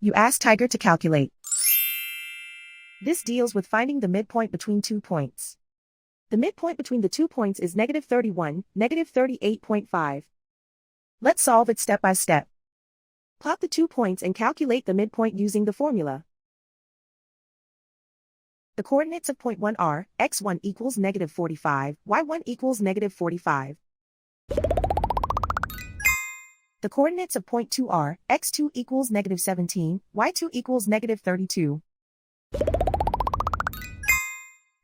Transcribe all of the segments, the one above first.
You ask Tiger to calculate. This deals with finding the midpoint between 2 points. The midpoint between the 2 points is -31, -38.5. Let's solve it step by step. Plot the 2 points and calculate the midpoint using the formula. The coordinates of point 1 are, x1 equals -45, y1 equals -45. The coordinates of point 2 are, x2 equals -17, y2 equals -32.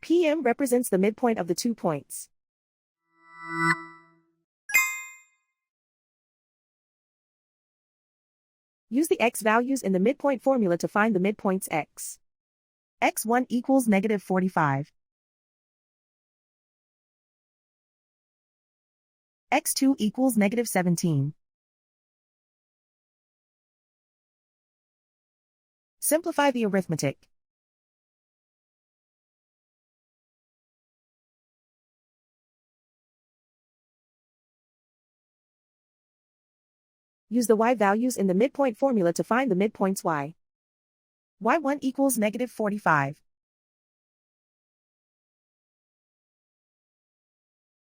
PM represents the midpoint of the 2 points. Use the x values in the midpoint formula to find the midpoints x. x1 equals -45. x2 equals -17. Simplify the arithmetic. Use the y values in the midpoint formula to find the midpoints y. y1 equals -45.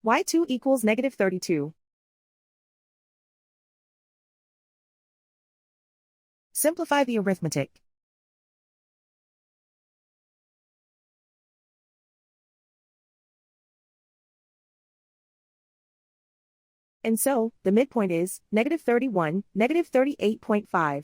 y2 equals -32. Simplify the arithmetic. And so, the midpoint is -31, -38.5.